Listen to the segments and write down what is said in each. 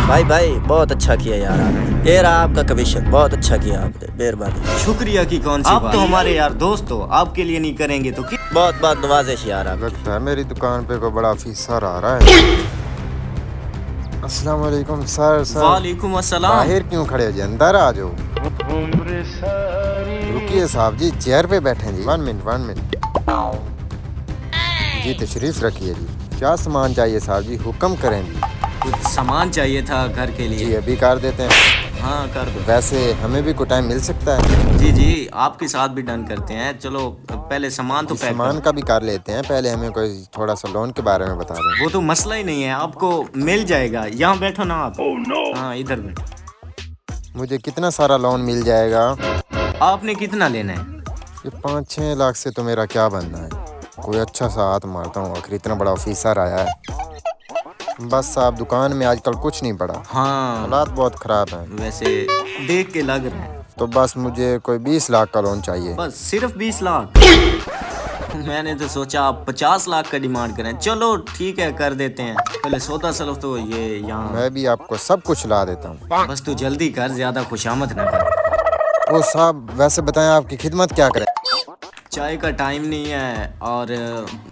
भाई भाई बहुत अच्छा किया यार आपने। ये रहा आपका कमीशन, बहुत अच्छा किया आपने, मेहरबानी। शुक्रिया की कौन सी बात। आप तो हमारे यार दोस्त हो, आपके लिए नहीं करेंगे तो क्या। बहुत बहुत नवाजिश यार आप। लगता है मेरी दुकान पे कोई बड़ा अफीसर आ रहा है। अस्सलाम वालेकुम सर। वालेकुम अस्सलाम। बाहर क्यों खड़े हो जी, अंदर आ जाओ। रुकिए साहब जी, चेयर पे बैठे जी। 1 मिनट जी, तशरीफ रखिए जी। क्या सामान चाहिए साहब जी, हुक्म करें जी। कुछ सामान चाहिए था घर के लिए। जी अभी कर देते हैं। हाँ कर दो। वैसे हमें भी कुछ टाइम मिल सकता है? जी जी आपके साथ भी डन करते हैं। चलो पहले सामान तो पैक सामान का भी कर लेते हैं, पहले हमें कोई थोड़ा सा लोन के बारे में बता दें। वो तो मसला ही नहीं है, आपको मिल जाएगा। यहाँ बैठो ना आप। हाँ इधर बैठो। मुझे कितना सारा लोन मिल जाएगा? आपने कितना लेना है? ये 5-6 लाख से तो मेरा क्या बनना है। कोई अच्छा सा हाथ मारता हूँ, आखिर इतना बड़ा ऑफिसर आया है। बस साहब दुकान में आजकल कुछ नहीं पड़ा। हाँ हालात बहुत ख़राब हैं। वैसे देख के लग रहा है। तो बस मुझे कोई 20 लाख का लोन चाहिए। बस सिर्फ 20 लाख? मैंने तो सोचा आप 50 लाख का डिमांड करें। चलो ठीक है कर देते हैं। पहले सौदा सलो तो ये यहाँ। मैं भी आपको सब कुछ ला देता हूँ। बस तू जल्दी कर, ज्यादा खुशामद ना कर। वो साहब वैसे बताएं आपकी खिदमत क्या करें? चाय का टाइम नहीं है और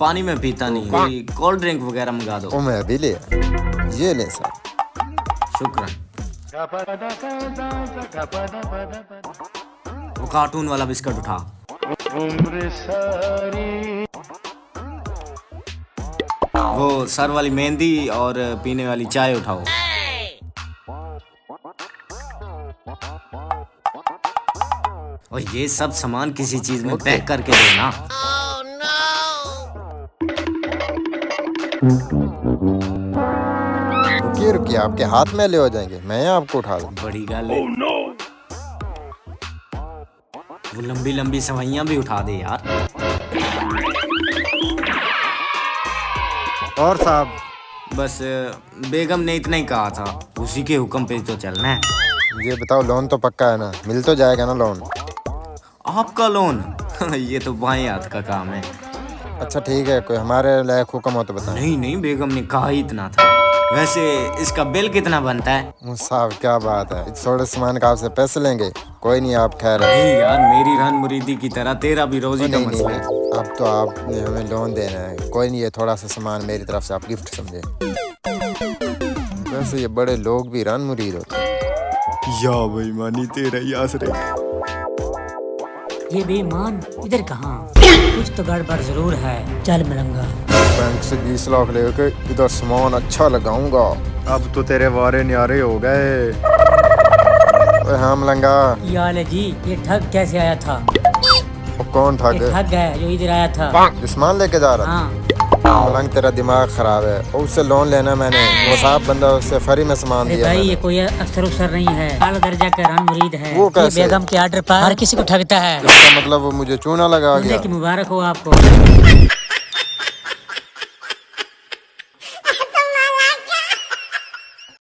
पानी में पीता नहीं, कोई कोल्ड ड्रिंक वगैरह मंगा दो। वो मैं अभी ले आया। ये ले साहब। शुक्रिया। वो कार्टून वाला बिस्किट उठा। वो सर वाली मेहंदी और पीने वाली चाय उठाओ। और ये सब सामान किसी चीज में पैक करके देना। रुकिए आपके हाथ में ले हो जाएंगे, मैं आपको उठा दूँ। बड़ी गल है। वो लंबी लंबी सवाइयां भी उठा दे यार। और साहब बस बेगम ने इतना ही कहा था, उसी के हुक्म पे तो चलना है। ये बताओ लोन तो पक्का है ना, मिल तो जाएगा ना लोन? आपका लोन? ये तो बाएं हाथ का काम है। अच्छा ठीक है, कोई हमारे लायक हुक्म हो तो बताएं। नहीं नहीं बेगम ने कहा ही इतना था। वैसे इसका बिल कितना बनता है? साहब क्या बात है, थोड़े सामान का आपसे पैसे लेंगे। कोई नहीं आप खैर। नहीं यार मेरी रन मुरीदी की तरह तेरा भी रोजी का नहीं, मसला है। अब तो आपने हमें लोन देना है। कोई नहीं, ये थोड़ा सा सामान मेरी तरफ से आप गिफ्ट समझे। वैसे ये बड़े लोग भी रन मुरीद होते हैं। या बेईमानी तेरा ही आसरे। ये बेईमान इधर कहाँ? कुछ तो गड़बड़ जरूर है। चल मलंगा, बैंक से 20 लाख लेके इधर सामान अच्छा लगाऊंगा। अब तो तेरे वारे न्यारे हो गए। हाँ मलंगा। यार जी ये ठग कैसे आया था? वो कौन ठग? ये ठग है जो इधर आया था। जो सामान लेके जा रहा था? हाँ मलंग तेरा दिमाग खराब है। और उससे लोन लेना मैंने, वो साहब बंदा उससे फ्री में सामान अरे दिया भाई मैंने। ये कोई अफसर उफसर नहीं है, आला दर्जा का रन मुरीद है। वो ये कैसे? बेगम के आर्डर पर हर किसी को ठगता है। इसका मतलब वो मुझे चूना लगा खुदे गया। की मुबारक हो आपको।